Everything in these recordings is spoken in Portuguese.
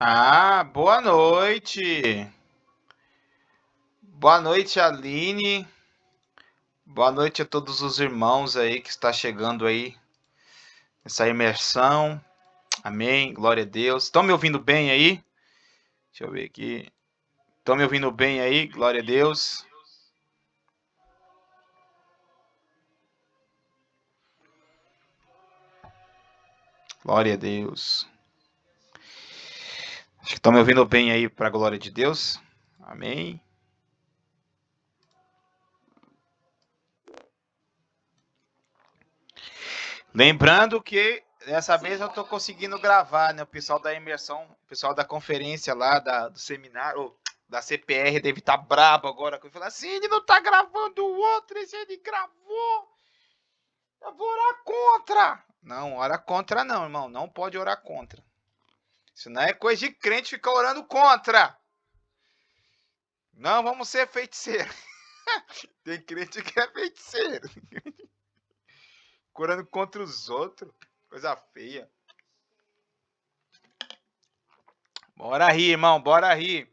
Boa noite. Boa noite, Aline. Boa noite a todos os irmãos aí que está chegando aí nessa imersão. Amém. Glória a Deus. Estão me ouvindo bem aí? Deixa eu ver aqui. Estão me ouvindo bem aí? Glória a Deus. Glória a Deus. Acho que estão me ouvindo bem aí para a glória de Deus. Amém. Lembrando que dessa vez eu estou conseguindo gravar, né? O pessoal da imersão, o pessoal da conferência lá, do seminário, da CPR deve estar brabo agora. Eu falar assim, ele não está gravando o outro, esse ele gravou. Eu vou orar contra. Não, ora contra não, irmão. Não pode orar contra. Isso não é coisa de crente ficar orando contra. Não vamos ser feiticeiros. Tem crente que é feiticeiro. Orando contra os outros. Coisa feia. Bora rir, irmão, bora rir.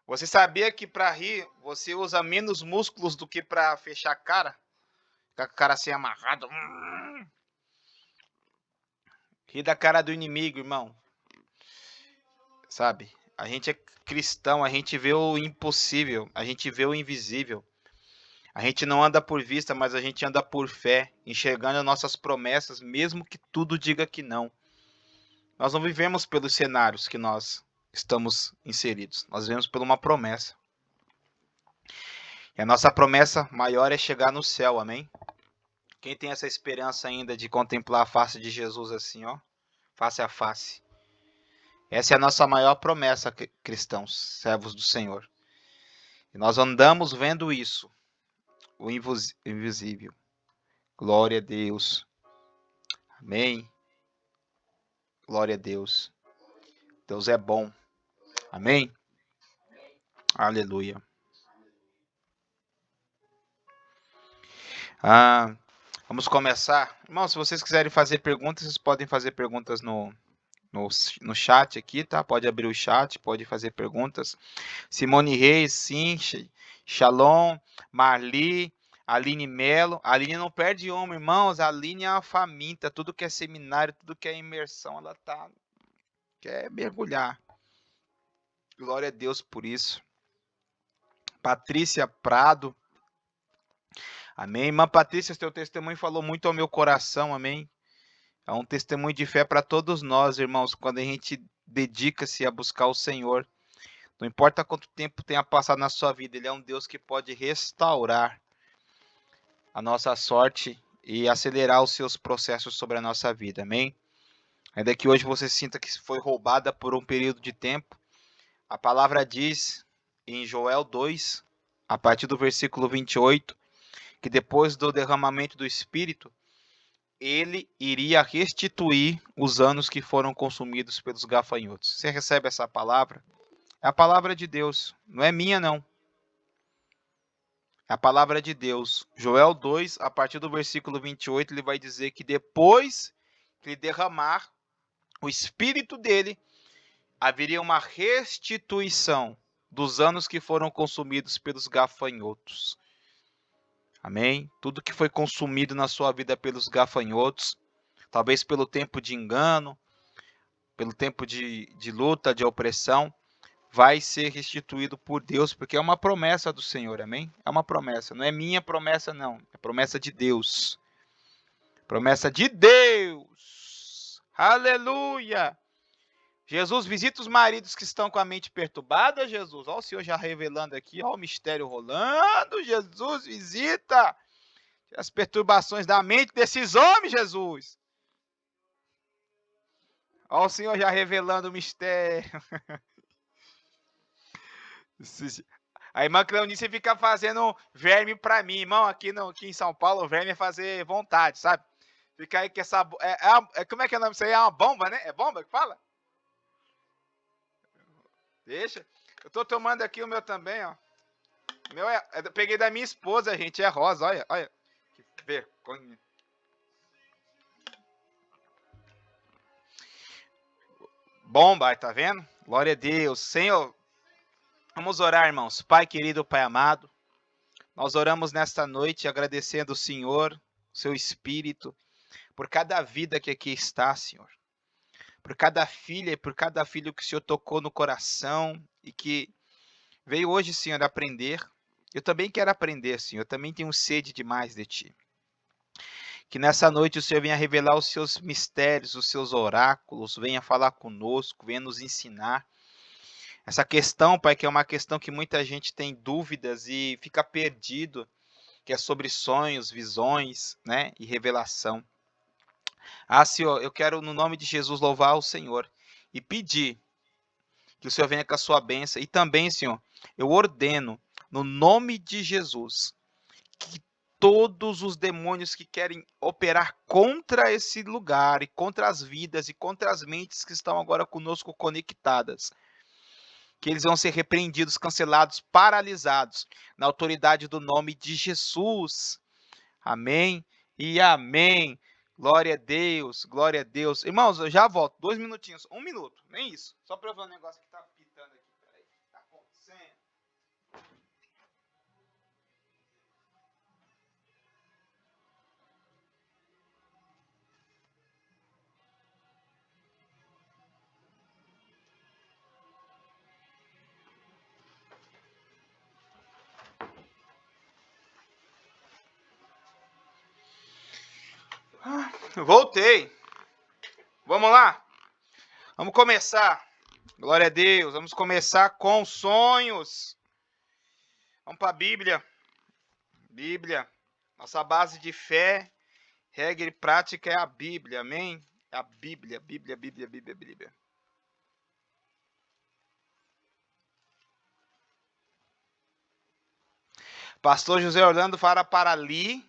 Você sabia que para rir você usa menos músculos do que para fechar a cara? Ficar com a cara assim amarrada. Rir da cara do inimigo, irmão. Sabe? A gente é cristão, a gente vê o impossível, a gente vê o invisível. A gente não anda por vista, mas a gente anda por fé, enxergando nossas promessas, mesmo que tudo diga que não. Nós não vivemos pelos cenários que nós estamos inseridos, nós vivemos por uma promessa. E a nossa promessa maior é chegar no céu, amém? Quem tem essa esperança ainda de contemplar a face de Jesus assim, ó, face a face? Essa é a nossa maior promessa, cristãos, servos do Senhor. E nós andamos vendo isso, o invisível. Glória a Deus. Amém. Glória a Deus. Deus é bom. Amém. Aleluia. Vamos começar. Irmãos, se vocês quiserem fazer perguntas, vocês podem fazer perguntas no chat aqui, tá? Pode abrir o chat, pode fazer perguntas. Simone Reis, sim. Shalom, Marli, Aline Melo. A Aline não perde uma, irmãos. A Aline é uma faminta. Tudo que é seminário, tudo que é imersão, ela quer mergulhar. Glória a Deus por isso. Patrícia Prado. Amém. Irmã Patrícia, seu testemunho falou muito ao meu coração, amém. É um testemunho de fé para todos nós, irmãos, quando a gente dedica-se a buscar o Senhor. Não importa quanto tempo tenha passado na sua vida, Ele é um Deus que pode restaurar a nossa sorte e acelerar os seus processos sobre a nossa vida, amém? Ainda que hoje você sinta que foi roubada por um período de tempo, a palavra diz em Joel 2, a partir do versículo 28, que depois do derramamento do Espírito, ele iria restituir os anos que foram consumidos pelos gafanhotos. Você recebe essa palavra? É a palavra de Deus, não é minha não. É a palavra de Deus. Joel 2, a partir do versículo 28, ele vai dizer que depois que ele derramar o Espírito dele, haveria uma restituição dos anos que foram consumidos pelos gafanhotos. Amém? Tudo que foi consumido na sua vida pelos gafanhotos, talvez pelo tempo de engano, pelo tempo de luta, de opressão, vai ser restituído por Deus, porque é uma promessa do Senhor, amém? É uma promessa, não é minha promessa não, é promessa de Deus. Promessa de Deus. Aleluia! Jesus, visita os maridos que estão com a mente perturbada, Jesus. Olha o Senhor já revelando aqui, olha o mistério rolando. Jesus, visita as perturbações da mente desses homens, Jesus. Olha o Senhor já revelando o mistério. A irmã Cleonice fica fazendo verme pra mim, irmão. Aqui em São Paulo, o verme é fazer vontade, sabe? Fica aí que essa. Como é que é o nome disso aí? É uma bomba, né? É bomba que fala? Deixa. Eu tô tomando aqui o meu também, ó. O meu eu peguei da minha esposa, gente. É rosa, olha, olha. Que vergonha. Bomba, tá vendo? Glória a Deus. Senhor, vamos orar, irmãos. Pai querido, Pai amado, nós oramos nesta noite agradecendo o Senhor, seu Espírito, por cada vida que aqui está, Senhor. Por cada filha e por cada filho que o Senhor tocou no coração e que veio hoje, Senhor, aprender. Eu também quero aprender, Senhor. Eu também tenho sede demais de Ti. Que nessa noite o Senhor venha revelar os seus mistérios, os seus oráculos, venha falar conosco, venha nos ensinar. Essa questão, Pai, que é uma questão que muita gente tem dúvidas e fica perdido, que é sobre sonhos, visões, né, e revelação. Senhor, eu quero, no nome de Jesus, louvar o Senhor e pedir que o Senhor venha com a sua bênção. E também, Senhor, eu ordeno, no nome de Jesus, que todos os demônios que querem operar contra esse lugar e contra as vidas e contra as mentes que estão agora conosco conectadas, que eles vão ser repreendidos, cancelados, paralisados, na autoridade do nome de Jesus. Amém e amém. Glória a Deus, glória a Deus. Irmãos, eu já volto. 2 minutinhos, 1 minuto, nem isso. Só para eu ver um negócio que está pitando aqui. Peraí, o que está acontecendo? Voltei. Vamos lá? Vamos começar. Glória a Deus. Vamos começar com sonhos. Vamos para a Bíblia. Bíblia. Nossa base de fé, regra e prática é a Bíblia. Amém? É a Bíblia, Bíblia, Bíblia, Bíblia, Bíblia. Pastor José Orlando fala para Li,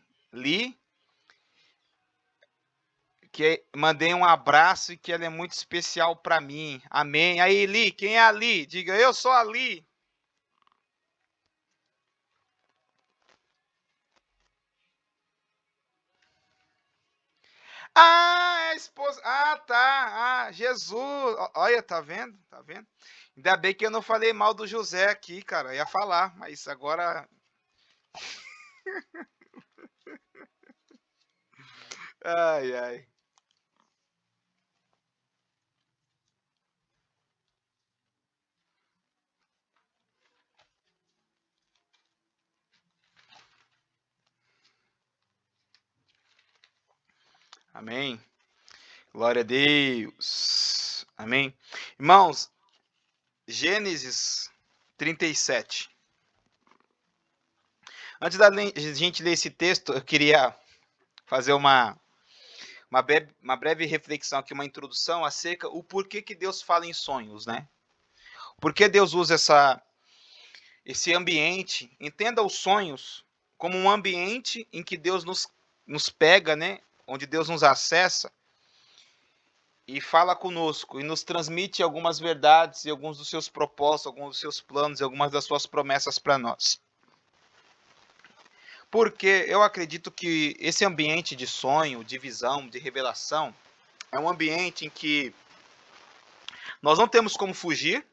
que mandei um abraço e que ela é muito especial para mim. Amém. Aí, Li, quem é a Li? Diga, eu sou a Li. É a esposa. Tá. Jesus. Olha, tá vendo? Tá vendo? Ainda bem que eu não falei mal do José aqui, cara. Eu ia falar, mas agora. Ai, ai. Amém. Glória a Deus. Amém. Irmãos, Gênesis 37. Antes da gente ler esse texto, eu queria fazer uma breve reflexão aqui, uma introdução acerca do porquê que Deus fala em sonhos, né? Por que Deus usa esse ambiente? Entenda os sonhos como um ambiente em que Deus nos pega, né? Onde Deus nos acessa e fala conosco e nos transmite algumas verdades e alguns dos seus propósitos, alguns dos seus planos e algumas das suas promessas para nós. Porque eu acredito que esse ambiente de sonho, de visão, de revelação, é um ambiente em que nós não temos como fugir,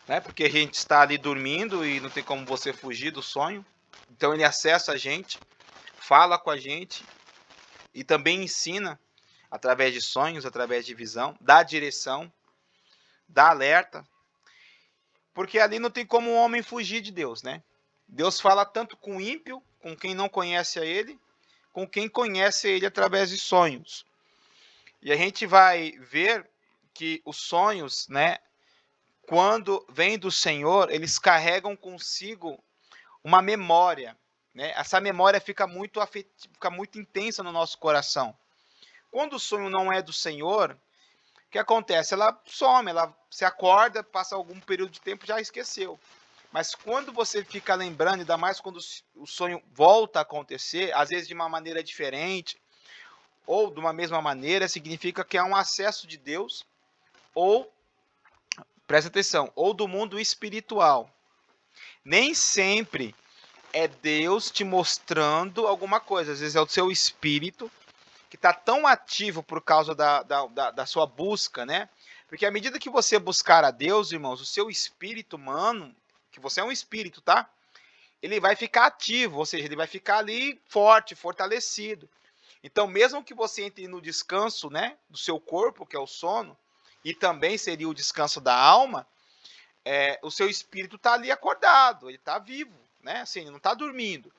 né? Porque a gente está ali dormindo e não tem como você fugir do sonho. Então ele acessa a gente, fala com a gente e também ensina através de sonhos, através de visão, dá direção, dá alerta. Porque ali não tem como um homem fugir de Deus, né? Deus fala tanto com o ímpio, com quem não conhece a ele, com quem conhece ele através de sonhos. E a gente vai ver que os sonhos, né, quando vêm do Senhor, eles carregam consigo uma memória, né? Essa memória fica muito fica muito intensa no nosso coração. Quando o sonho não é do Senhor, o que acontece? Ela some, ela se acorda, passa algum período de tempo, já esqueceu. Mas quando você fica lembrando, ainda mais quando o sonho volta a acontecer, às vezes de uma maneira diferente, ou de uma mesma maneira, significa que há um acesso de Deus, ou, presta atenção, ou do mundo espiritual. Nem sempre é Deus te mostrando alguma coisa, às vezes é o seu espírito, que está tão ativo por causa da sua busca, né? Porque à medida que você buscar a Deus, irmãos, o seu espírito humano, que você é um espírito, tá? Ele vai ficar ativo, ou seja, ele vai ficar ali forte, fortalecido. Então, mesmo que você entre no descanso, né, do seu corpo, que é o sono, e também seria o descanso da alma, o seu espírito está ali acordado, ele está vivo, né? Assim, ele não está dormindo.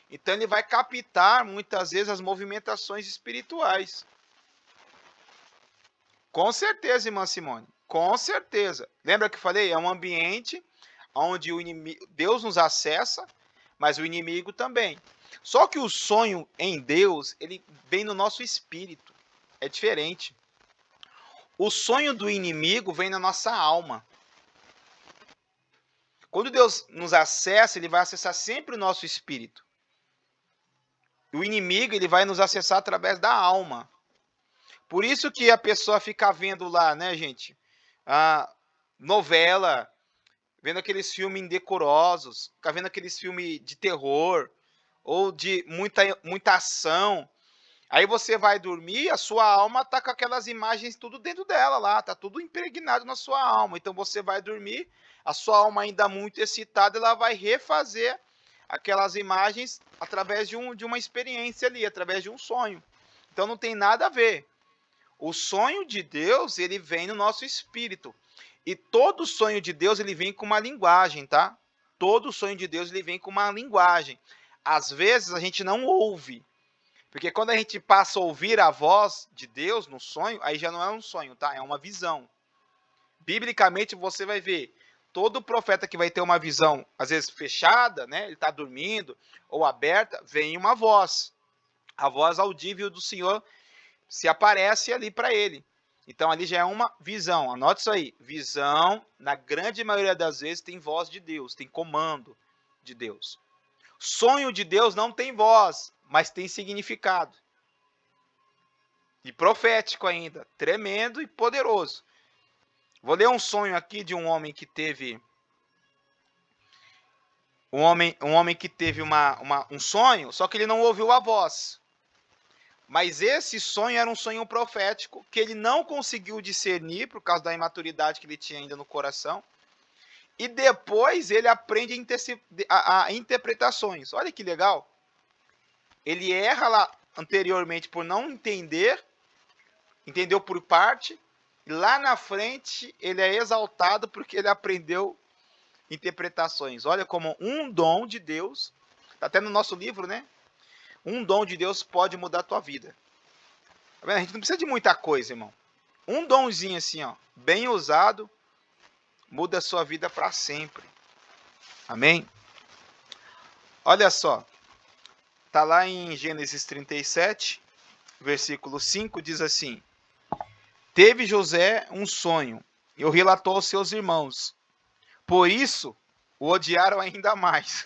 Então, ele vai captar muitas vezes as movimentações espirituais. Com certeza, irmã Simone. Com certeza. Lembra que eu falei? É um ambiente onde o inimigo, Deus nos acessa, mas o inimigo também. Só que o sonho em Deus, ele vem no nosso espírito. É diferente. O sonho do inimigo vem na nossa alma. Quando Deus nos acessa, ele vai acessar sempre o nosso espírito. O inimigo, ele vai nos acessar através da alma. Por isso que a pessoa fica vendo lá, né, gente? A novela, vendo aqueles filmes indecorosos, fica vendo aqueles filmes de terror ou de muita ação. Aí você vai dormir, a sua alma tá com aquelas imagens tudo dentro dela lá, tá tudo impregnado na sua alma. Então você vai dormir, a sua alma ainda muito excitada, ela vai refazer aquelas imagens através de uma experiência ali, através de um sonho. Então não tem nada a ver. O sonho de Deus, ele vem no nosso espírito. E todo sonho de Deus, ele vem com uma linguagem, tá? Todo sonho de Deus, ele vem com uma linguagem. Às vezes a gente não ouve. Porque quando a gente passa a ouvir a voz de Deus no sonho, aí já não é um sonho, tá? É uma visão. Biblicamente você vai ver todo profeta que vai ter uma visão, às vezes fechada, né? Ele está dormindo, ou aberta, vem uma voz. A voz audível do Senhor se aparece ali para ele. Então ali já é uma visão. Anote isso aí. Visão, na grande maioria das vezes, tem voz de Deus, tem comando de Deus. Sonho de Deus não tem voz, mas tem significado. E profético ainda, tremendo e poderoso. Vou ler um sonho aqui de um homem que teve um sonho, só que ele não ouviu a voz. Mas esse sonho era um sonho profético que ele não conseguiu discernir por causa da imaturidade que ele tinha ainda no coração. E depois ele aprende a interpretações. Olha que legal. Ele erra lá anteriormente por não entender, entendeu por parte, e lá na frente ele é exaltado porque ele aprendeu interpretações. Olha como um dom de Deus, está até no nosso livro, né? Um dom de Deus pode mudar a tua vida. Tá vendo? A gente não precisa de muita coisa, irmão. Um domzinho assim, ó, bem usado, muda a sua vida para sempre. Amém? Olha só. Tá lá em Gênesis 37, versículo 5, diz assim: Teve José um sonho e o relatou aos seus irmãos. Por isso, o odiaram ainda mais.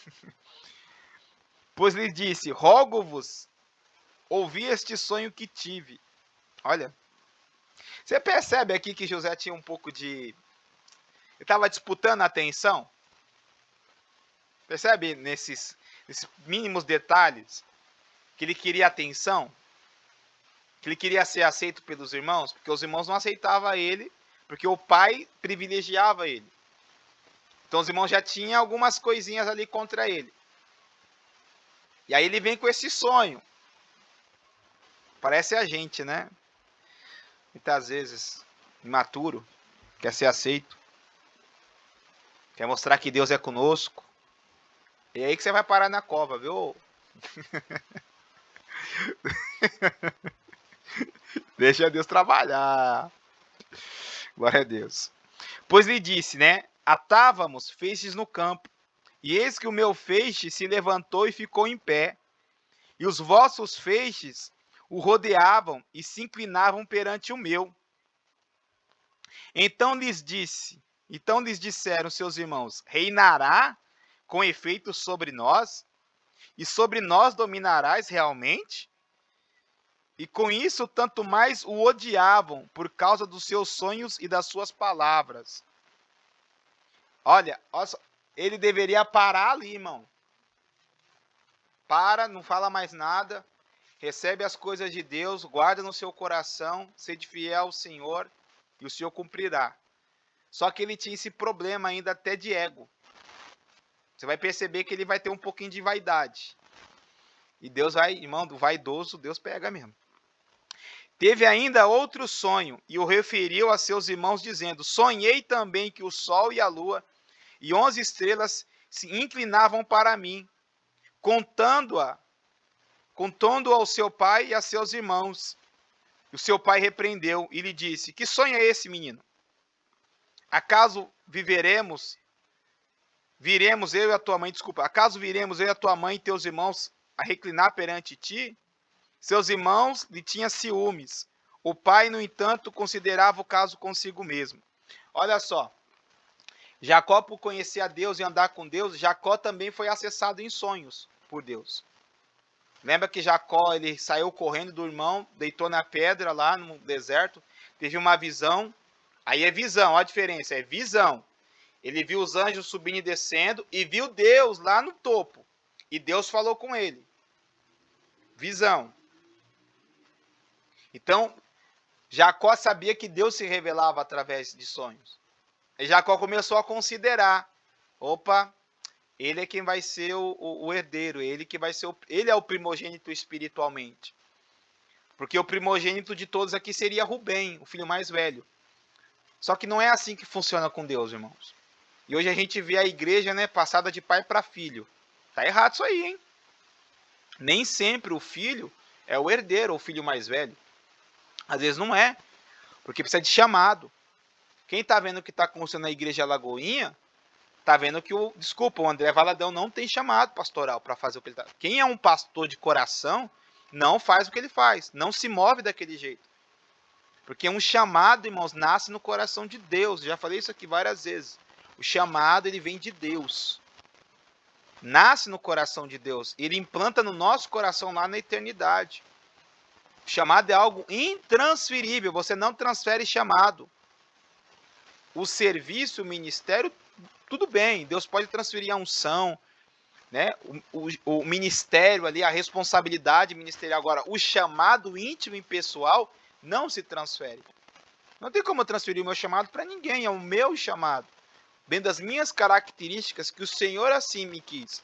Pois lhe disse: Rogo-vos, ouvi este sonho que tive. Olha, você percebe aqui que José tinha um pouco de... Ele estava disputando a atenção? Percebe nesses mínimos detalhes que ele queria atenção? Que ele queria ser aceito pelos irmãos? Porque os irmãos não aceitavam ele, porque o pai privilegiava ele. Então os irmãos já tinham algumas coisinhas ali contra ele. E aí ele vem com esse sonho. Parece a gente, né? Muitas vezes, imaturo, quer ser aceito, quer mostrar que Deus é conosco. E é aí que você vai parar na cova, viu? Deixa Deus trabalhar. Glória a Deus. Pois lhe disse, né? Atávamos feixes no campo, e eis que o meu feixe se levantou e ficou em pé, e os vossos feixes o rodeavam e se inclinavam perante o meu. Então lhes disseram seus irmãos: Reinará com efeito sobre nós? E sobre nós dominarás realmente? E com isso, tanto mais o odiavam por causa dos seus sonhos e das suas palavras. Olha, ele deveria parar ali, irmão. Para, não fala mais nada. Recebe as coisas de Deus, guarda no seu coração, sede fiel ao Senhor. e o Senhor cumprirá. Só que ele tinha esse problema ainda até de ego. Você vai perceber que ele vai ter um pouquinho de vaidade. E Deus vai, irmão, do vaidoso, Deus pega mesmo. Teve ainda outro sonho, e o referiu a seus irmãos, dizendo: sonhei também que o sol e a lua e 11 estrelas se inclinavam para mim, contando-o ao seu pai e a seus irmãos. O seu pai repreendeu e lhe disse: que sonho é esse, menino? Acaso viremos eu e a tua mãe, acaso viremos eu e a tua mãe e teus irmãos a reclinar perante ti? Seus irmãos lhe tinham ciúmes. O pai, no entanto, considerava o caso consigo mesmo. Olha só, Jacó, por conhecer a Deus e andar com Deus, Jacó também foi acessado em sonhos por Deus. Lembra que Jacó, ele saiu correndo do irmão, deitou na pedra lá no deserto, teve uma visão. Aí é visão, olha a diferença, é visão. Ele viu os anjos subindo e descendo e viu Deus lá no topo. E Deus falou com ele. Visão. Então, Jacó sabia que Deus se revelava através de sonhos. E Jacó começou a considerar: opa, ele é quem vai ser o herdeiro, ele é o primogênito espiritualmente. Porque o primogênito de todos aqui seria Rubem, o filho mais velho. Só que não é assim que funciona com Deus, irmãos. E hoje a gente vê a igreja, né, passada de pai para filho. Tá errado isso aí, hein? Nem sempre o filho é o herdeiro, o filho mais velho. Às vezes não é, porque precisa de chamado. Quem está vendo o que está acontecendo na igreja Lagoinha, está vendo que o André Valadão não tem chamado pastoral para fazer o que ele está. Quem é um pastor de coração, não faz o que ele faz, não se move daquele jeito. Porque um chamado, irmãos, nasce no coração de Deus. Já falei isso aqui várias vezes. O chamado, ele vem de Deus. Nasce no coração de Deus. Ele implanta no nosso coração lá na eternidade. O chamado é algo intransferível. Você não transfere chamado. O serviço, o ministério, tudo bem. Deus pode transferir a unção, né? O ministério ali, a responsabilidade ministerial. Agora, o chamado íntimo e pessoal não se transfere. Não tem como eu transferir o meu chamado para ninguém. É o meu chamado. Dentro das minhas características que o Senhor assim me quis.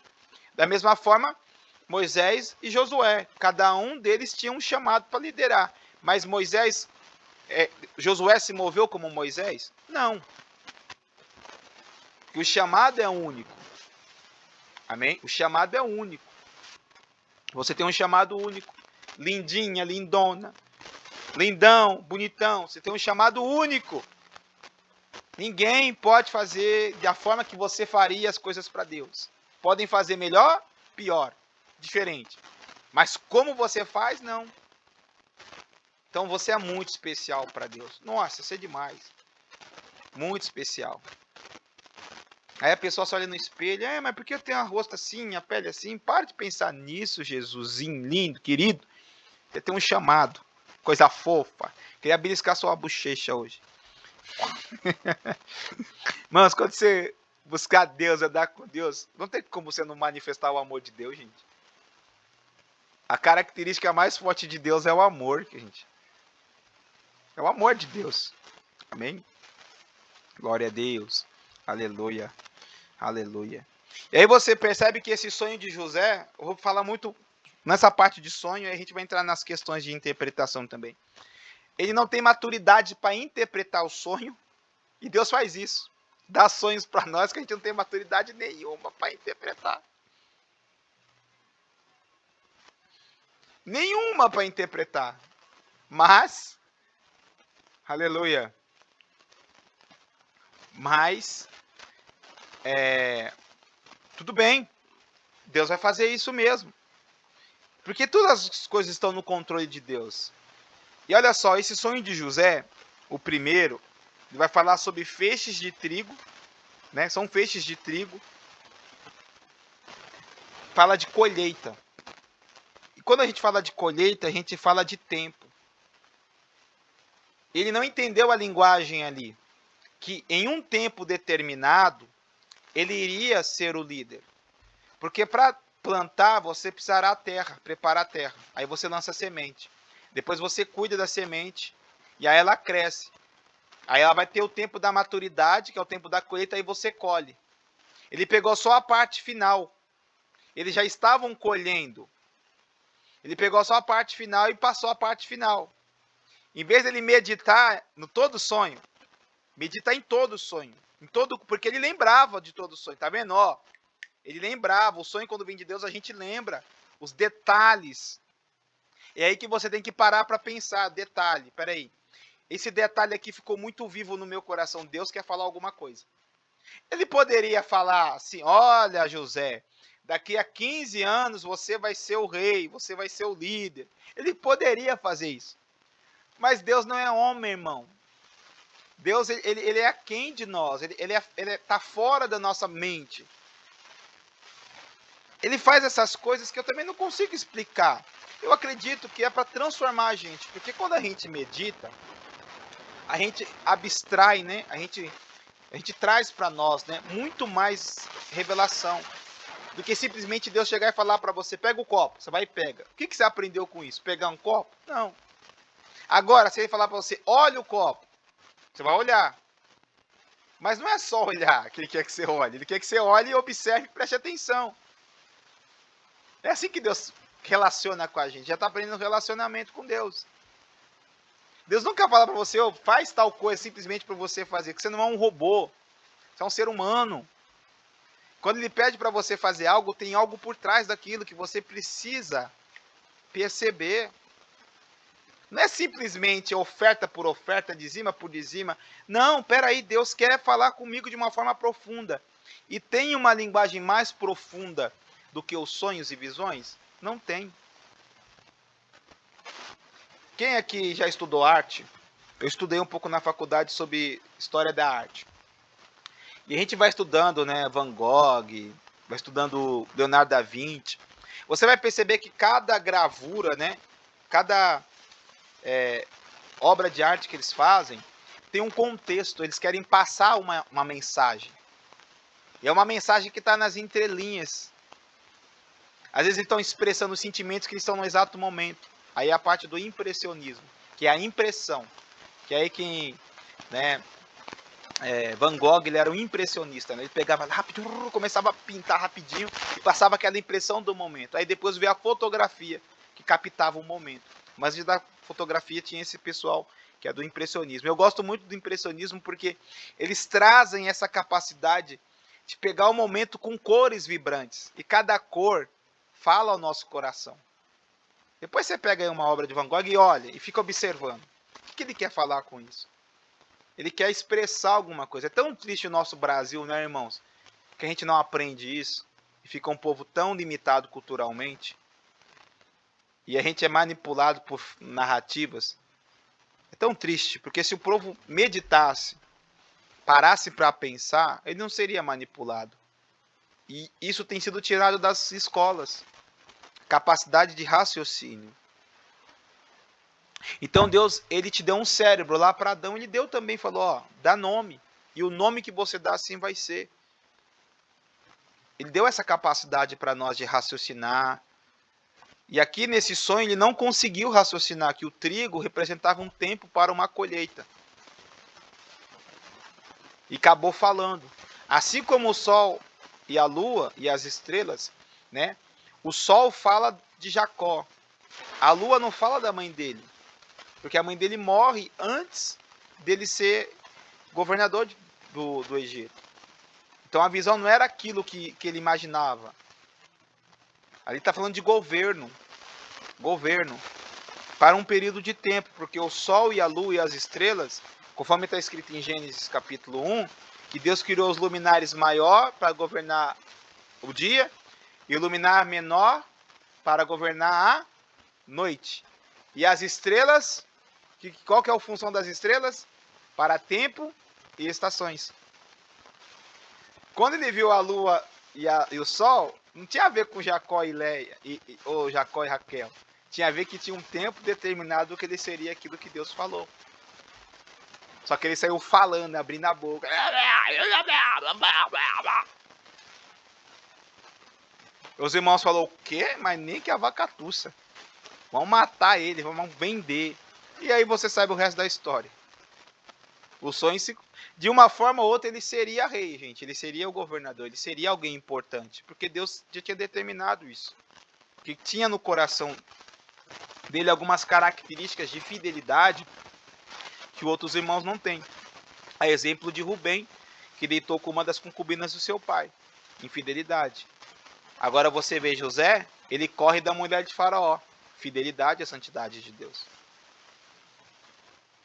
Da mesma forma, Moisés e Josué. Cada um deles tinha um chamado para liderar. Mas Josué se moveu como Moisés? Não. Porque o chamado é único. Amém? O chamado é único. Você tem um chamado único. Lindinha, lindona. Lindão, bonitão. Você tem um chamado único. Ninguém pode fazer da forma que você faria as coisas para Deus. Podem fazer melhor, pior, diferente. Mas como você faz, não. Então você é muito especial para Deus. Nossa, isso é demais. Muito especial. Aí a pessoa só olha no espelho: mas por que eu tenho a rosto assim, a pele assim? Para de pensar nisso, Jesusinho, lindo, querido. Você tem um chamado. Coisa fofa. Queria beliscar sua bochecha hoje. Mas quando você buscar Deus, andar com Deus, não tem como você não manifestar o amor de Deus, gente. A característica mais forte de Deus é o amor, gente. É o amor de Deus. Amém? Glória a Deus. Aleluia. Aleluia. E aí você percebe que esse sonho de José, eu vou falar muito nessa parte de sonho, e a gente vai entrar nas questões de interpretação também. Ele não tem maturidade para interpretar o sonho, e Deus faz isso. Dá sonhos para nós que a gente não tem maturidade nenhuma para interpretar. Nenhuma para interpretar. Mas, aleluia. Mas, tudo bem. Deus vai fazer isso mesmo. Porque todas as coisas estão no controle de Deus. E olha só, esse sonho de José, o primeiro, ele vai falar sobre feixes de trigo, né? São feixes de trigo. Fala de colheita. E quando a gente fala de colheita, a gente fala de tempo. Ele não entendeu a linguagem ali, que em um tempo determinado, ele iria ser o líder. Porque para plantar, você precisará a terra, preparar a terra. Aí você lança a semente. Depois você cuida da semente e aí ela cresce. Aí ela vai ter o tempo da maturidade, que é o tempo da colheita, aí você colhe. Ele pegou só a parte final. Eles já estavam colhendo. Ele pegou só a parte final e passou a parte final. Em vez dele meditar no todo sonho, meditar em todo sonho. Em todo, porque ele lembrava de todo sonho. Tá vendo? Ó, ele lembrava. O sonho, quando vem de Deus, a gente lembra os detalhes. É aí que você tem que parar para pensar. Detalhe, peraí. Esse detalhe aqui ficou muito vivo no meu coração. Deus quer falar alguma coisa. Ele poderia falar assim: olha, José, daqui a 15 anos você vai ser o rei, você vai ser o líder. Ele poderia fazer isso. Mas Deus não é homem, irmão. Deus, ele é aquém de nós. Ele tá fora da nossa mente. Ele faz essas coisas que eu também não consigo explicar. Eu acredito que é para transformar a gente. Porque quando a gente medita, a gente abstrai, né? A gente traz para nós, né, muito mais revelação do que simplesmente Deus chegar e falar para você: pega o copo, você vai e pega. O que você aprendeu com isso? Pegar um copo? Não. Agora, se ele falar para você: olha o copo, você vai olhar. Mas não é só olhar que ele quer que você olhe. Ele quer que você olhe e observe e preste atenção. É assim que Deus relaciona com a gente. Já está aprendendo relacionamento com Deus. Deus nunca fala para você: oh, faz tal coisa simplesmente para você fazer, que você não é um robô. Você é um ser humano. Quando ele pede para você fazer algo, tem algo por trás daquilo que você precisa perceber. Não é simplesmente oferta por oferta, dizima por dizima. Não, peraí, Deus quer falar comigo de uma forma profunda. E tem uma linguagem mais profunda do que os sonhos e visões? Não tem. Quem aqui já estudou arte? Eu estudei um pouco na faculdade sobre história da arte. E a gente vai estudando, né, Van Gogh, vai estudando Leonardo da Vinci. Você vai perceber que cada gravura, né, cada obra de arte que eles fazem, tem um contexto. Eles querem passar uma mensagem. E é uma mensagem que está nas entrelinhas. Às vezes eles estão expressando os sentimentos que eles estão no exato momento. Aí é a parte do impressionismo, que é a impressão. Que é aí que, né, Van Gogh, ele era um impressionista, né? Ele pegava rápido, começava a pintar rapidinho e passava aquela impressão do momento. Aí depois veio a fotografia, que captava o momento. Mas antes da fotografia tinha esse pessoal que é do impressionismo. Eu gosto muito do impressionismo porque eles trazem essa capacidade de pegar o momento com cores vibrantes. E cada cor fala ao nosso coração. Depois você pega aí uma obra de Van Gogh e olha, e fica observando. O que ele quer falar com isso? Ele quer expressar alguma coisa. É tão triste o nosso Brasil, né, irmãos? Que a gente não aprende isso. E fica um povo tão limitado culturalmente. E a gente é manipulado por narrativas. É tão triste, porque se o povo meditasse, parasse para pensar, ele não seria manipulado. E isso tem sido tirado das escolas. Capacidade de raciocínio. Então Deus, ele te deu um cérebro lá para Adão, ele deu também, falou, ó, dá nome. E o nome que você dá assim vai ser. Ele deu essa capacidade para nós de raciocinar. E aqui nesse sonho ele não conseguiu raciocinar que o trigo representava um tempo para uma colheita. E acabou falando. Assim como o sol e a lua e as estrelas, né? O sol fala de Jacó. A lua não fala da mãe dele. Porque a mãe dele morre antes dele ser governador do Egito. Então a visão não era aquilo que ele imaginava. Ali está falando de governo. Governo. Para um período de tempo. Porque o sol e a lua e as estrelas, conforme está escrito em Gênesis capítulo 1, que Deus criou os luminares maior para governar o dia e o luminar menor para governar a noite. E as estrelas... Qual que é a função das estrelas? Para tempo e estações. Quando ele viu a lua e o sol, não tinha a ver com Jacó e Leia, ou Jacó e Raquel. Tinha a ver que tinha um tempo determinado que ele seria aquilo que Deus falou. Só que ele saiu falando, abrindo a boca. Os irmãos falaram, o quê? Mas nem que a vaca tussa. Vamos matar ele, vamos vender. E aí você sabe o resto da história. O sonho, de uma forma ou outra, ele seria rei, gente. Ele seria o governador, ele seria alguém importante. Porque Deus já tinha determinado isso. Que tinha no coração dele algumas características de fidelidade que outros irmãos não têm. A exemplo de Rubem, que deitou com uma das concubinas do seu pai. Infidelidade. Agora você vê José, ele corre da mulher de Faraó. Fidelidade à santidade de Deus.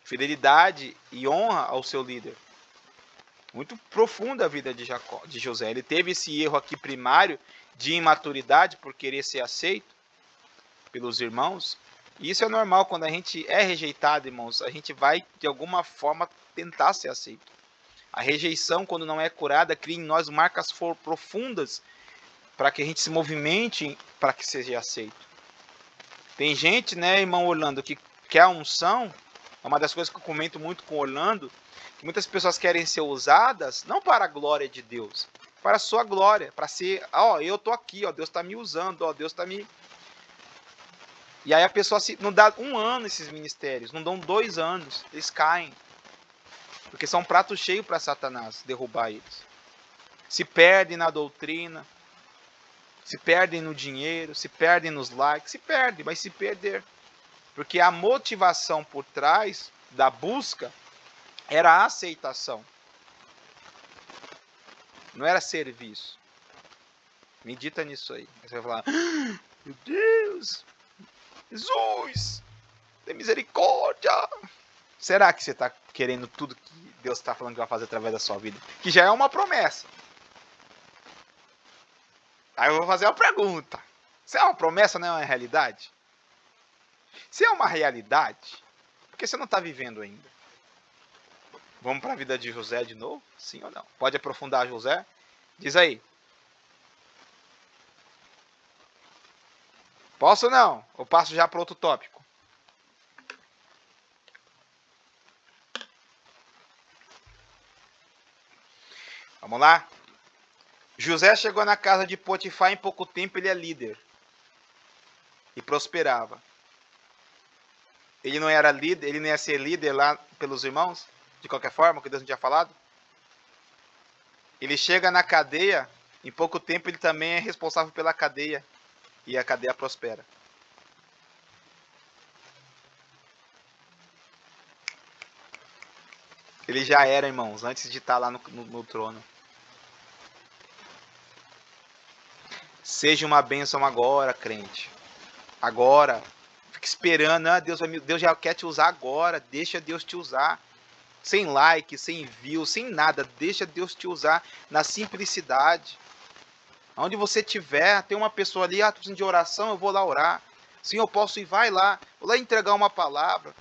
Fidelidade e honra ao seu líder. Muito profunda a vida de José. Ele teve esse erro aqui primário de imaturidade por querer ser aceito pelos irmãos. E isso é normal, quando a gente é rejeitado, irmãos, a gente vai de alguma forma tentar ser aceito. A rejeição, quando não é curada, cria em nós marcas profundas para que a gente se movimente para que seja aceito. Tem gente, né, irmão Orlando, que quer a unção. É uma das coisas que eu comento muito com o Orlando, que muitas pessoas querem ser usadas não para a glória de Deus, para a sua glória, para ser, ó, eu tô aqui, ó, Deus está me usando, ó, Deus está me... E aí a pessoa não dá 1 ano esses ministérios, não dão 2 anos, eles caem. Porque são prato cheio para Satanás derrubar eles. Se perdem na doutrina, se perdem no dinheiro, se perdem nos likes, se perdem, vai se perder. Porque a motivação por trás da busca era a aceitação. Não era serviço. Medita nisso aí. Você vai falar, meu Deus, Jesus, tem misericórdia. Será que você está querendo tudo que Deus está falando que vai fazer através da sua vida? Que já é uma promessa. Aí eu vou fazer uma pergunta. Se é uma promessa, não é uma realidade? Se é uma realidade, por que você não está vivendo ainda? Vamos para a vida de José de novo? Sim ou não? Pode aprofundar José? Diz aí. Posso ou não? Eu passo já para outro tópico. Vamos lá? José chegou na casa de Potifar, em pouco tempo ele é líder. E prosperava. Ele não era líder, ele não ia ser líder lá pelos irmãos? De qualquer forma, que Deus não tinha falado? Ele chega na cadeia, em pouco tempo ele também é responsável pela cadeia. E a cadeia prospera. Ele já era, irmãos, antes de estar lá no trono. Seja uma bênção agora, crente. Agora. Fica esperando. Ah, Deus já quer te usar agora. Deixa Deus te usar. Sem like, sem view, sem nada. Deixa Deus te usar na simplicidade. Onde você estiver, tem uma pessoa ali, tô precisando de oração, eu vou lá orar. Sim, eu posso ir, vai lá. Vou lá entregar uma palavra.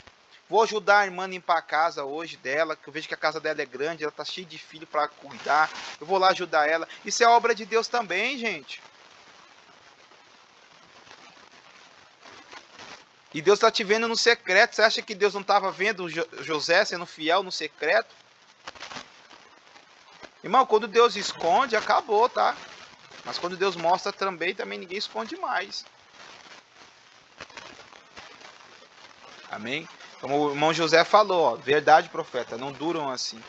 Vou ajudar a irmã a limpar a casa hoje dela, que eu vejo que a casa dela é grande, ela tá cheia de filho para cuidar. Eu vou lá ajudar ela. Isso é obra de Deus também, gente. E Deus está te vendo no secreto. Você acha que Deus não estava vendo José sendo fiel no secreto? Irmão, quando Deus esconde, acabou, tá? Mas quando Deus mostra também ninguém esconde mais. Amém? Como o irmão José falou, ó, verdade, profeta, não duram assim.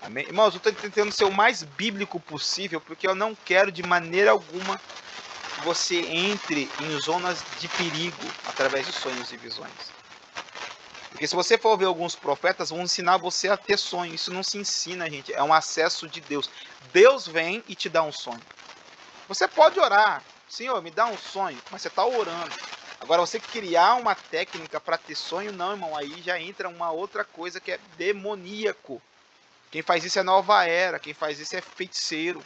Amém? Irmãos, eu estou tentando ser o mais bíblico possível, porque eu não quero de maneira alguma que você entre em zonas de perigo através de sonhos e visões. Porque se você for ver alguns profetas, vão ensinar você a ter sonho. Isso não se ensina, gente. É um acesso de Deus. Deus vem e te dá um sonho. Você pode orar. Senhor, me dá um sonho. Mas você está orando. Agora, você criar uma técnica para ter sonho, não, irmão. Aí já entra uma outra coisa que é demoníaco. Quem faz isso é nova era. Quem faz isso é feiticeiro.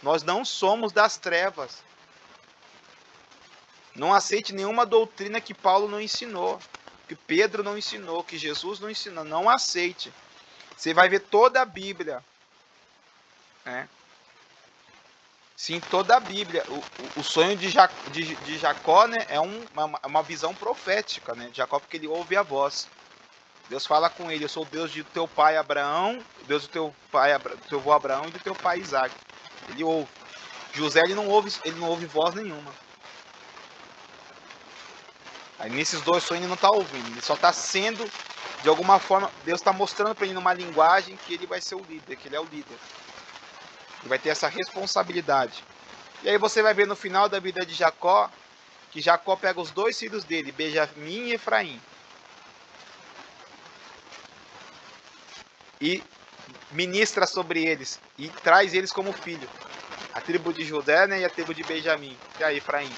Nós não somos das trevas. Não aceite nenhuma doutrina que Paulo não ensinou, que Pedro não ensinou, que Jesus não ensinou. Não aceite. Você vai ver toda a Bíblia. Né? Sim, toda a Bíblia. O sonho de Jacó, né, é uma visão profética, né, de Jacó, porque ele ouve a voz. Deus fala com ele: eu sou o Deus do teu pai Abraão, Deus do teu avô Abraão e do teu pai Isaac. Ele ouve. José ele não ouve voz nenhuma. Aí nesses dois sonhos ele não está ouvindo, ele só está sendo De alguma forma, Deus está mostrando para ele numa linguagem que ele vai ser o líder, que ele é o líder. Ele vai ter essa responsabilidade. E aí você vai ver no final da vida de Jacó, que Jacó pega os dois filhos dele, Benjamim e Efraim, e ministra sobre eles, e traz eles como filho. A tribo de Judá, né, e a tribo de Benjamim. E aí, Efraim.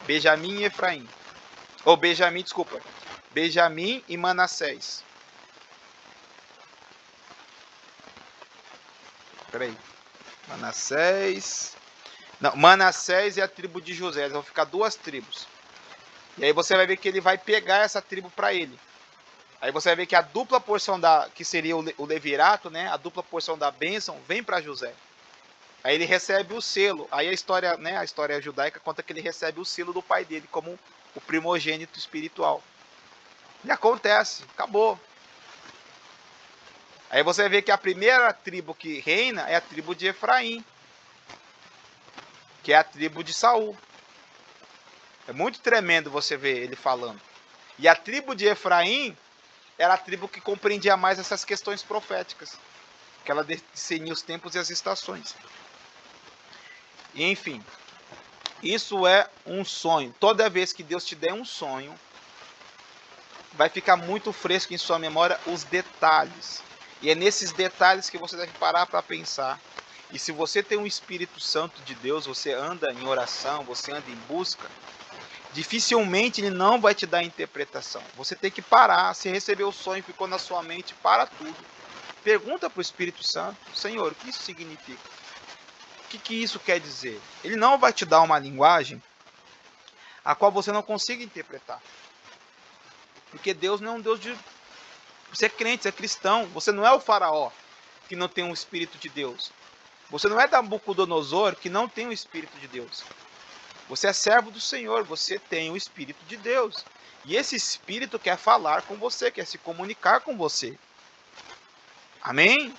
Benjamim e Efraim. Ou Benjamim, desculpa. Benjamim e Manassés. Peraí. Manassés. Não, Manassés e a tribo de José. Eles vão ficar duas tribos. E aí você vai ver que ele vai pegar essa tribo para ele. Aí você vai ver que a dupla porção que seria o levirato, né? A dupla porção da bênção vem para José. Aí ele recebe o selo. Aí a história, né? A história judaica conta que ele recebe o selo do pai dele como o primogênito espiritual. E acontece, acabou. Aí você vai ver que a primeira tribo que reina é a tribo de Efraim, que é a tribo de Saul. É muito tremendo você ver ele falando. E a tribo de Efraim era a tribo que compreendia mais essas questões proféticas, que ela discernia os tempos e as estações. E, enfim, isso é um sonho. Toda vez que Deus te der um sonho, vai ficar muito fresco em sua memória os detalhes. E é nesses detalhes que você deve parar para pensar. E se você tem um Espírito Santo de Deus, você anda em oração, você anda em busca, dificilmente ele não vai te dar interpretação. Você tem que parar. Se recebeu o sonho, ficou na sua mente, para tudo. Pergunta para o Espírito Santo: Senhor, o que isso significa? O que isso quer dizer? Ele não vai te dar uma linguagem a qual você não consiga interpretar. Porque Deus não é um Deus de... Você é crente, você é cristão. Você não é o faraó que não tem um Espírito de Deus. Você não é Nabucodonosor que não tem o Espírito de Deus. Você é servo do Senhor, você tem o Espírito de Deus. E esse Espírito quer falar com você, quer se comunicar com você. Amém?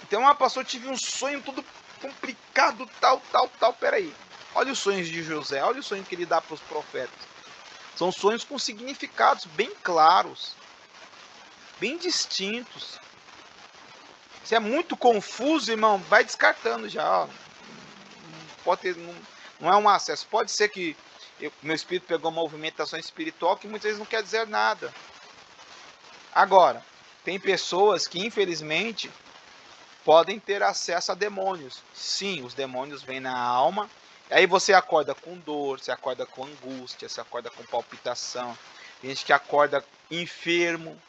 Então, pastor, eu tive um sonho todo complicado, tal. Peraí. Olha os sonhos de José, olha o sonho que ele dá para os profetas. São sonhos com significados bem claros, bem distintos. Se é muito confuso, irmão, vai descartando já. Ó. Pode ter, não é um acesso. Pode ser que meu espírito pegou uma movimentação espiritual que muitas vezes não quer dizer nada. Agora, tem pessoas que, infelizmente, podem ter acesso a demônios. Sim, os demônios vêm na alma. Aí você acorda com dor, você acorda com angústia, você acorda com palpitação. Tem gente que acorda enfermo.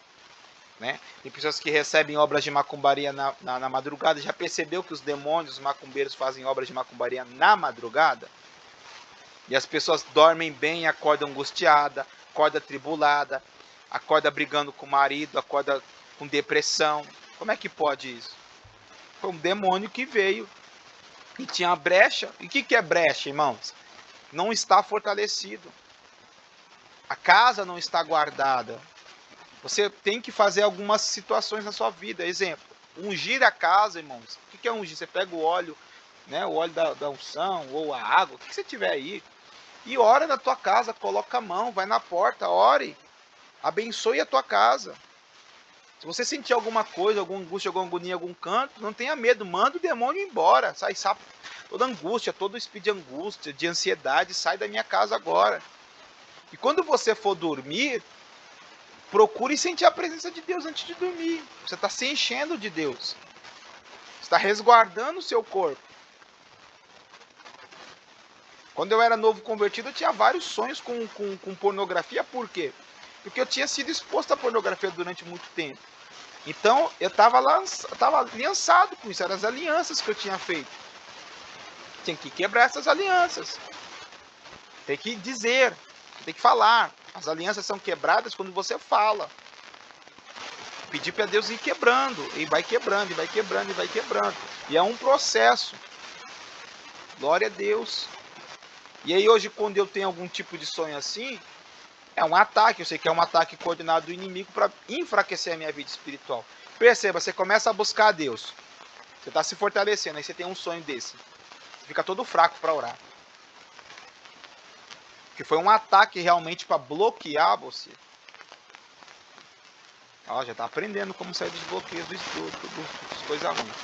Né? Tem pessoas que recebem obras de macumbaria na madrugada. Já percebeu que os demônios, os macumbeiros fazem obras de macumbaria na madrugada? E as pessoas dormem bem e acordam angustiada, acorda tribulada, acorda brigando com o marido, acorda com depressão. Como é que pode isso? Foi um demônio que veio e tinha brecha. E o que é brecha, irmãos? Não está fortalecido. A casa não está guardada. Você tem que fazer algumas situações na sua vida. Exemplo, ungir a casa, irmãos. O que é ungir? Você pega o óleo, né, o óleo da unção ou a água, o que você tiver aí, e ora na tua casa, coloca a mão, vai na porta, ore, abençoe a tua casa. Se você sentir alguma coisa, alguma angústia, alguma agonia em algum canto, não tenha medo, manda o demônio embora. Sai, toda angústia, todo espírito de angústia, de ansiedade, sai da minha casa agora. E quando você for dormir, procure sentir a presença de Deus antes de dormir. Você está se enchendo de Deus. Está resguardando o seu corpo. Quando eu era novo convertido, eu tinha vários sonhos com pornografia. Por quê? Porque eu tinha sido exposto à pornografia durante muito tempo. Então, eu estava aliançado com isso. Eram as alianças que eu tinha feito. Tinha que quebrar essas alianças. Tem que dizer. Tem que falar. As alianças são quebradas quando você fala. Pedir para Deus ir quebrando. E vai quebrando, e vai quebrando, e vai quebrando. E é um processo. Glória a Deus. E aí hoje, quando eu tenho algum tipo de sonho assim, é um ataque. Eu sei que é um ataque coordenado do inimigo para enfraquecer a minha vida espiritual. Perceba, você começa a buscar a Deus. Você está se fortalecendo, aí você tem um sonho desse. Você fica todo fraco para orar. Que foi um ataque realmente para bloquear você. Ó, já está aprendendo como sair dos bloqueios das coisas ruins.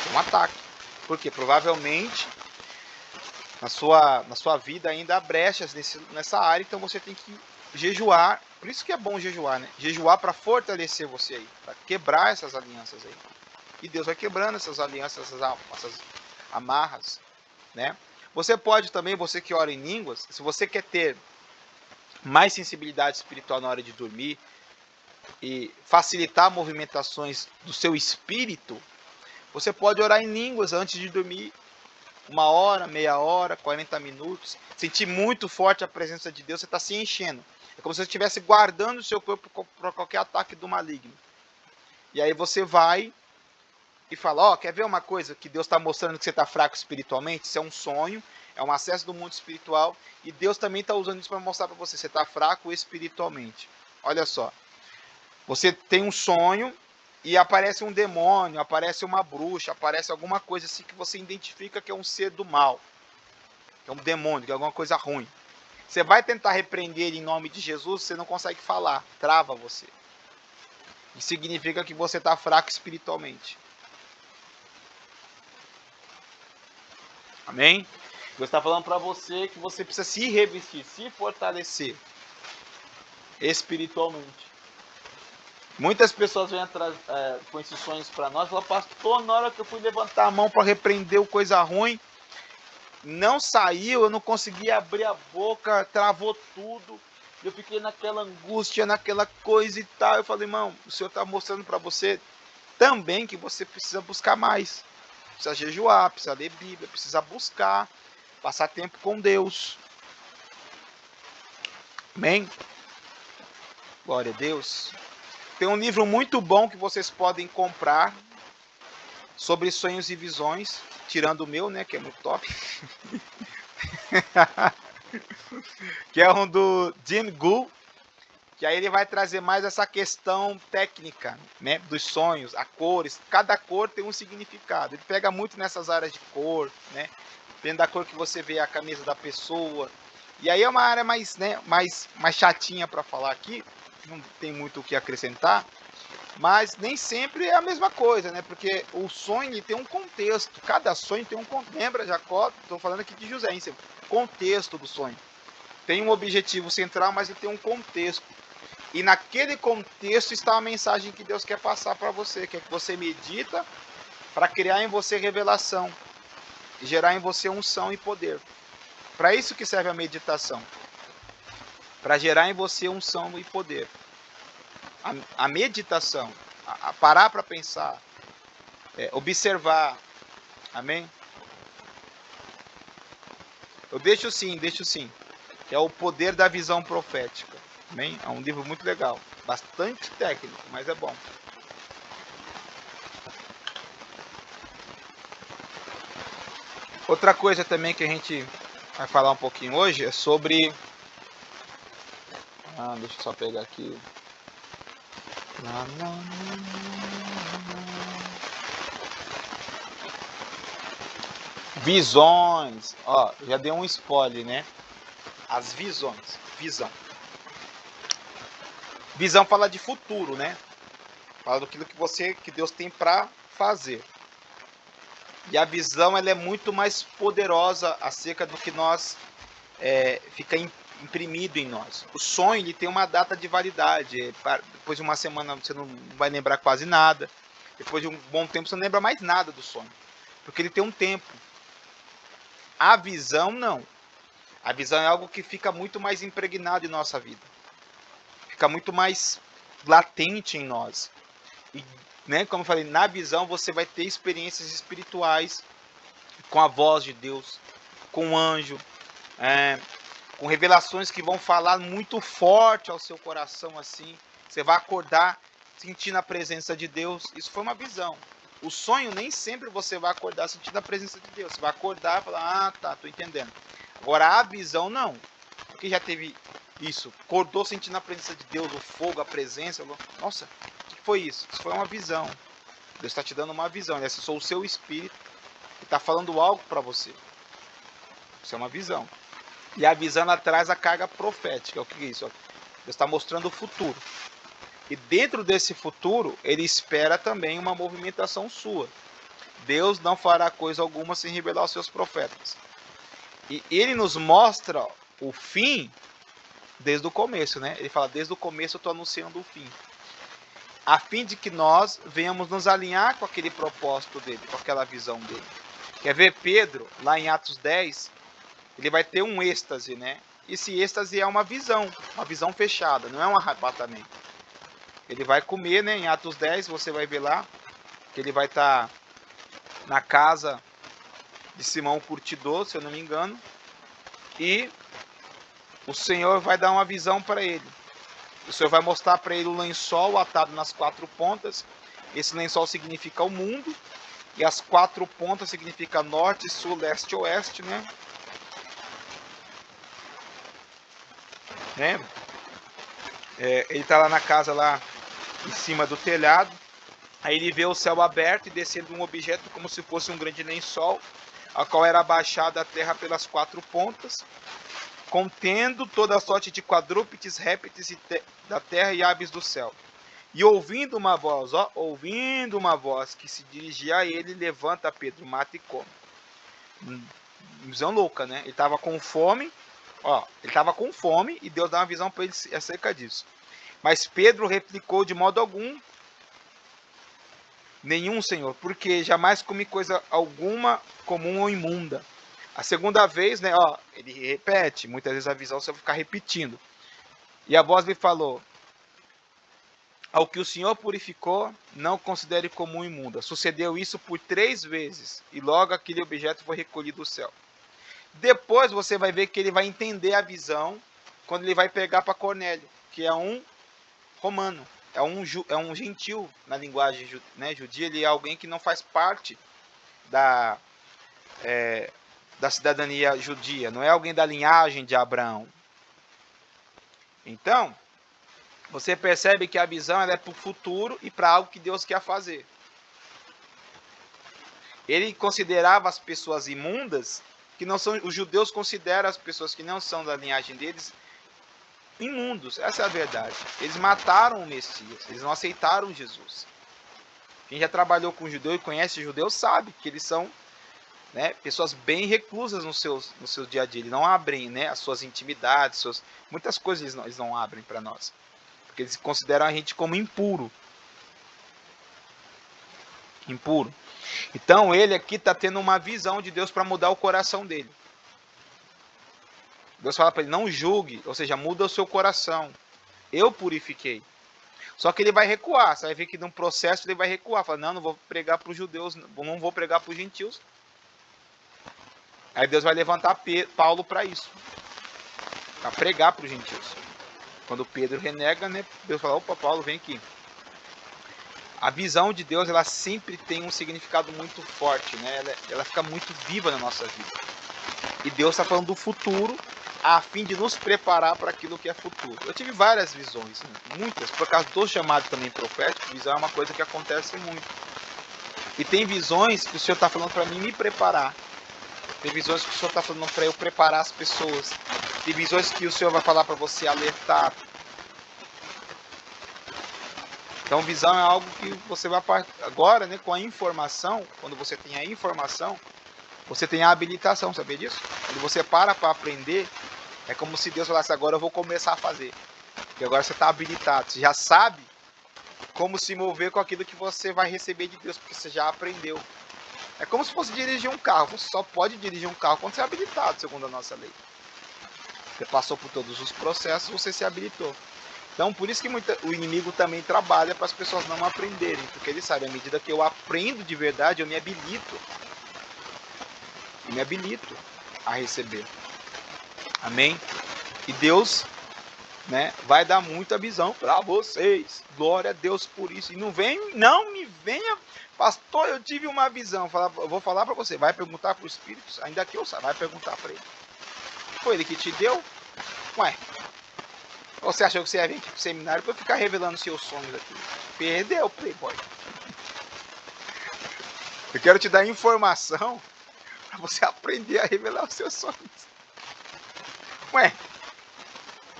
É um ataque. Porque provavelmente na sua vida ainda há brechas nessa área, então você tem que jejuar. Por isso que é bom jejuar, né? Jejuar para fortalecer você aí, para quebrar essas alianças aí. E Deus vai quebrando essas alianças, essas amarras, né? Você pode também, você que ora em línguas, se você quer ter mais sensibilidade espiritual na hora de dormir e facilitar movimentações do seu espírito, você pode orar em línguas antes de dormir 1 hora, meia hora, 40 minutos. Sentir muito forte a presença de Deus, você está se enchendo. É como se você estivesse guardando o seu corpo para qualquer ataque do maligno. E aí você vai e fala, ó, quer ver uma coisa que Deus está mostrando que você está fraco espiritualmente? Isso é um sonho, é um acesso do mundo espiritual, e Deus também está usando isso para mostrar para você está fraco espiritualmente. Olha só, você tem um sonho e aparece um demônio, aparece uma bruxa, aparece alguma coisa assim que você identifica que é um ser do mal, que é um demônio, que é alguma coisa ruim. Você vai tentar repreender ele em nome de Jesus, você não consegue falar, trava você. Isso significa que você está fraco espiritualmente. Amém? Deus está falando para você que você precisa se revestir, se fortalecer espiritualmente. Muitas pessoas vêm atrás com esses sonhos para nós e falam, pastor, na hora que eu fui levantar a mão para repreender o coisa ruim, não saiu, eu não consegui abrir a boca, travou tudo. Eu fiquei naquela angústia, naquela coisa e tal. Eu falei, irmão, o Senhor está mostrando para você também que você precisa buscar mais. Precisa jejuar, precisa ler Bíblia, precisa buscar, passar tempo com Deus. Amém? Glória a Deus. Tem um livro muito bom que vocês podem comprar sobre sonhos e visões, tirando o meu, né, que é muito top. Que é um do Jim Gu, que aí ele vai trazer mais essa questão técnica, né, dos sonhos, a cores. Cada cor tem um significado. Ele pega muito nessas áreas de cor, né? Dependendo da cor que você vê a camisa da pessoa. E aí é uma área mais, né, mais chatinha para falar aqui, não tem muito o que acrescentar, mas nem sempre é a mesma coisa, né? Porque o sonho tem um contexto, cada sonho tem um contexto. Lembra, Jacó? Estou falando aqui de José, hein? Contexto do sonho. Tem um objetivo central, mas ele tem um contexto. E naquele contexto está a mensagem que Deus quer passar para você, que é que você medita para criar em você revelação, gerar em você unção e poder. Para isso que serve a meditação, para gerar em você unção e poder. A meditação, a parar para pensar, observar, amém? Eu deixo sim, é o poder da visão profética, amém? É um livro muito legal, bastante técnico, mas é bom. Outra coisa também que a gente vai falar um pouquinho hoje é sobre... deixa eu só pegar aqui. Visões. Ó, já dei um spoiler, né? As visões. Visão fala de futuro, né? Fala daquilo que Deus tem para fazer. E a visão ela é muito mais poderosa acerca do que nós fica imprimido em nós. O sonho ele tem uma data de validade. Depois de uma semana você não vai lembrar quase nada. Depois de um bom tempo você não lembra mais nada do sonho. Porque ele tem um tempo. A visão não. A visão é algo que fica muito mais impregnado em nossa vida. Fica muito mais latente em nós. E, né, como eu falei, na visão você vai ter experiências espirituais com a voz de Deus, com o anjo, com revelações que vão falar muito forte ao seu coração assim. Você vai acordar sentindo a presença de Deus. Isso foi uma visão. O sonho nem sempre você vai acordar sentindo a presença de Deus. Você vai acordar e falar, tá, tô entendendo. Agora a visão não. Porque já teve isso. Acordou sentindo a presença de Deus, o fogo, a presença. Nossa, o que foi isso? Isso foi uma visão. Deus está te dando uma visão. Ele acessou o seu espírito e está falando algo para você. Isso é uma visão. E a visão ela traz a carga profética. O que é isso? Deus está mostrando o futuro. E dentro desse futuro, ele espera também uma movimentação sua. Deus não fará coisa alguma sem revelar aos seus profetas. E ele nos mostra o fim desde o começo, né? Ele fala, desde o começo eu estou anunciando o fim. A fim de que nós venhamos nos alinhar com aquele propósito dele, com aquela visão dele. Quer ver Pedro, lá em Atos 10, ele vai ter um êxtase, né? Esse êxtase é uma visão fechada, não é um arrebatamento. Ele vai comer, né? Em Atos 10, você vai ver lá, que ele vai estar na casa de Simão Curtidor, se eu não me engano, e o Senhor vai dar uma visão para ele. O Senhor vai mostrar para ele o lençol atado nas 4 pontas. Esse lençol significa o mundo, e as 4 pontas significa norte, sul, leste e oeste, né? Ele está lá na casa, lá em cima do telhado. Aí ele vê o céu aberto e descendo um objeto como se fosse um grande lençol, a qual era abaixada a terra pelas 4 pontas, contendo toda a sorte de quadrúpedes, répteis da terra e aves do céu. E ouvindo uma voz que se dirigia a ele, levanta Pedro, mata e come. Visão louca, né? Ele estava com fome, e Deus dá uma visão para ele acerca disso. Mas Pedro replicou, de modo algum, nenhum, Senhor, porque jamais comi coisa alguma comum ou imunda. A segunda vez, né, ele repete, muitas vezes a visão você vai ficar repetindo. E a voz lhe falou, ao que o Senhor purificou, não considere comum imunda. Sucedeu isso por 3 vezes, e logo aquele objeto foi recolhido do céu. Depois você vai ver que ele vai entender a visão, quando ele vai pegar para Cornélio, que é um romano. É um gentil na linguagem, né, judia. Ele é alguém que não faz parte da cidadania judia. Não é alguém da linhagem de Abraão. Então, você percebe que a visão ela é para o futuro e para algo que Deus quer fazer. Ele considerava as pessoas imundas, que não são, os judeus consideram as pessoas que não são da linhagem deles imundos. Essa é a verdade. Eles mataram o Messias, eles não aceitaram Jesus. Quem já trabalhou com judeu e conhece judeu sabe que eles são, né, pessoas bem reclusas no seu dia a dia. Eles não abrem, né, as suas intimidades, muitas coisas eles não abrem para nós. Porque eles consideram a gente como impuro. Então ele aqui está tendo uma visão de Deus para mudar o coração dele. Deus fala para ele, não julgue, ou seja, muda o seu coração. Eu purifiquei. Só que ele vai recuar. Você vai ver que num processo ele vai recuar. Fala, não vou pregar para os judeus, não vou pregar para os gentios. Aí Deus vai levantar Paulo para isso. Para pregar para os gentios. Quando Pedro renega, né, Deus fala, opa, Paulo, vem aqui. A visão de Deus, ela sempre tem um significado muito forte, né? Ela fica muito viva na nossa vida. E Deus está falando do futuro, a fim de nos preparar para aquilo que é futuro. Eu tive várias visões, muitas, por causa do chamado também profético. Visão é uma coisa que acontece muito. E tem visões que o Senhor está falando para mim me preparar. Tem visões que o Senhor está falando para eu preparar as pessoas. Tem visões que o Senhor vai falar para você alertar. Então, visão é algo que você vai... Agora, né, com a informação, quando você tem a informação, você tem a habilitação, sabia disso? Quando você para aprender, é como se Deus falasse, agora eu vou começar a fazer. E agora você está habilitado, você já sabe como se mover com aquilo que você vai receber de Deus, porque você já aprendeu. É como se fosse dirigir um carro. Você só pode dirigir um carro quando você é habilitado, segundo a nossa lei. Você passou por todos os processos, você se habilitou. Então, por isso que o inimigo também trabalha para as pessoas não aprenderem, porque ele sabe, à medida que eu aprendo de verdade, eu me habilito. A receber. Amém? E Deus, né, vai dar muita visão para vocês. Glória a Deus por isso. E não me venha, pastor, eu tive uma visão. Eu vou falar para você, vai perguntar para o Espírito, ainda que eu saiba, vai perguntar para ele. Foi ele que te deu? Ué, você achou que você ia vir aqui pro seminário para ficar revelando seus sonhos aqui? Perdeu, playboy. Eu quero te dar informação para você aprender a revelar os seus sonhos. Ué,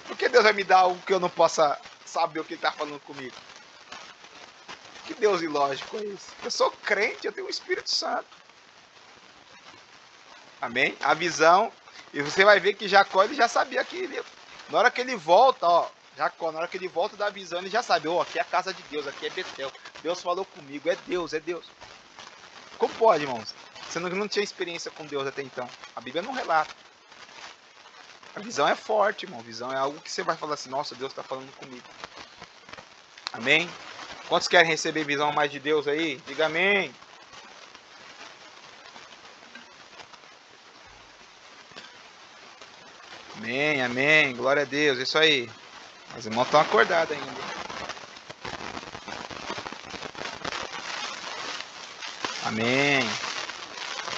por que Deus vai me dar algo que eu não possa saber o que ele tá falando comigo? Que Deus ilógico é esse? Eu sou crente, eu tenho o Espírito Santo. Amém? A visão, e você vai ver que Jacó, ele já sabia que ele, na hora que ele volta, ó, Jacó, na hora que ele volta da visão, ele já sabe, ó, aqui é a casa de Deus, aqui é Betel. Deus falou comigo, é Deus, é Deus. Como pode, irmãos? Você não tinha experiência com Deus até então. A Bíblia não relata. A visão é forte, irmão. A visão é algo que você vai falar assim, nossa, Deus está falando comigo. Amém? Quantos querem receber visão mais de Deus aí? Diga amém. Amém, amém. Glória a Deus. Isso aí. Os irmãos estão acordados ainda. Amém.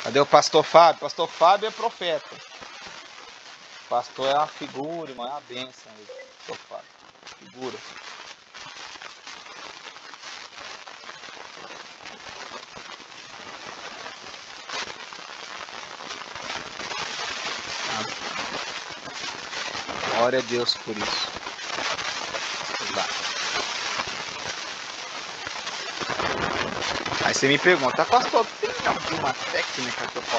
Cadê o pastor Fábio? Pastor Fábio é profeta. Pastor é uma figura, irmão. É uma bênção. Pastor Fábio. Figura. Glória a Deus por isso. Aí você me pergunta, pastor, tem alguma técnica que eu posso